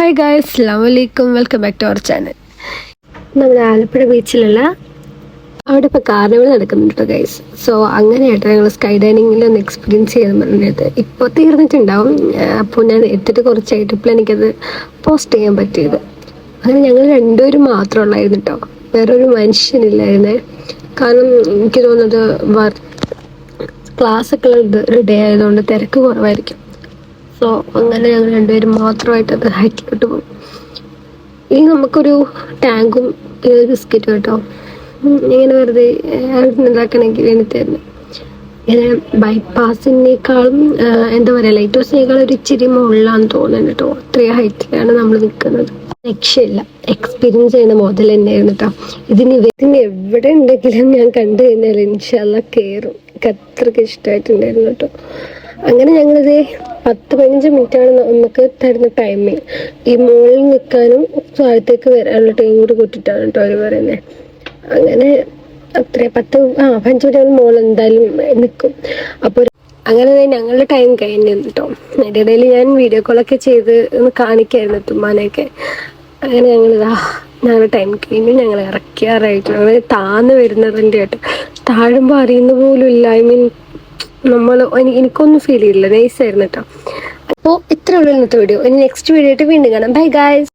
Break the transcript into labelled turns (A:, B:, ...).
A: Hi guys, അസ്സലാമു അലൈക്കും. Welcome back to our channel. നമ്മുടെ ആലപ്പുഴ ബീച്ചിലുള്ള അവിടെ ഇപ്പോൾ കാർണിവൽ നടക്കുന്നുണ്ട് കേട്ടോ ഗൈസ്. സോ അങ്ങനെയായിട്ട് ഞങ്ങൾ സ്കൈ ഡൈനിങ്ങിൽ ഒന്ന് എക്സ്പീരിയൻസ് ചെയ്ത് പറഞ്ഞത് ഇപ്പോൾ തീർന്നിട്ടുണ്ടാവും. അപ്പോൾ ഞാൻ എടുത്തിട്ട് കുറച്ചായിട്ട് ഇപ്പോൾ എനിക്കത് പോസ്റ്റ് ചെയ്യാൻ പറ്റിയത്. അങ്ങനെ ഞങ്ങൾ രണ്ടുപേരും മാത്രമുള്ളായിരുന്നു കേട്ടോ, വേറൊരു മനുഷ്യനില്ലായിരുന്നേ. കാരണം എനിക്ക് തോന്നുന്നത് ക്ലാസ്സൊക്കെ ഡേ ആയതുകൊണ്ട് തിരക്ക് കുറവായിരിക്കും. സോ അങ്ങനെ ഞങ്ങൾ രണ്ടുപേരും മാത്രമായിട്ട് അത് ഹൈറ്റിലോട്ട് പോകും. ഇനി നമുക്കൊരു ടാങ്കും ബിസ്ക്കറ്റും കേട്ടോ ഇങ്ങനെ വെറുതെ ഉണ്ടാക്കണമെങ്കിൽ വേണ്ടിത്തരുന്നു. ഇങ്ങനെ ബൈപ്പാസിനേക്കാളും എന്താ പറയുക, ലൈറ്റ് ഹൗസിനേക്കാളും ഒരു ഇച്ചിരി മുകളിലാണെന്ന് തോന്നുന്നു കേട്ടോ. അത്രയും ഹൈറ്റിലാണ് നമ്മൾ നിൽക്കുന്നത്. രക്ഷയില്ല, എക്സ്പീരിയൻസ് ചെയ്യുന്ന മുതൽ തന്നെയായിരുന്നു കേട്ടോ. ഇതിന് എവിടെ ഉണ്ടെങ്കിലും ഞാൻ കണ്ടു കഴിഞ്ഞാൽ ഇൻഷാല്ലാ കയറും. എനിക്ക് അത്രയ്ക്ക് ഇഷ്ടമായിട്ടുണ്ടായിരുന്നു കേട്ടോ. അങ്ങനെ ഞങ്ങളിത് 10-15 മിനിറ്റാണ് നമുക്ക് തരുന്ന ടൈമിങ്. ഈ മുകളിൽ നിൽക്കാനും താഴത്തേക്ക് വരാനുള്ള ടൈം കൂടി കൂട്ടിയിട്ടാണ് കേട്ടോ അവർ പറയുന്നത്. അങ്ങനെ അത്ര 15 മിനിറ്റ് മുകളിൽ എന്തായാലും നിൽക്കും. അപ്പോൾ അങ്ങനെ ഞങ്ങളുടെ ടൈം കഴിഞ്ഞു കേട്ടോ. അതിൻ്റെ ഇടയിൽ ഞാൻ വീഡിയോ കോളൊക്കെ ചെയ്ത് ഒന്ന് കാണിക്കായിരുന്നു തുമ്മാനെയൊക്കെ. അങ്ങനെ ഞങ്ങളുടെ ടൈം കഴിഞ്ഞു. ഞങ്ങൾ ഇറക്കിയാറായിട്ട് ഞങ്ങൾ താന്ന് വരുന്നതിൻ്റെ ആയിട്ട് താഴുമ്പോൾ അറിയുന്ന പോലും ഇല്ല. എനിക്കൊന്നും ഫീൽ ചെയ്തില്ല, നൈസായിരുന്നു കേട്ടോ. അപ്പോൾ ഇത്ര ഉള്ള ഇന്നത്തെ വീഡിയോ. ഇനി നെക്സ്റ്റ് വീഡിയോ ആയിട്ട് വീണ്ടും കാണാം. Bye guys.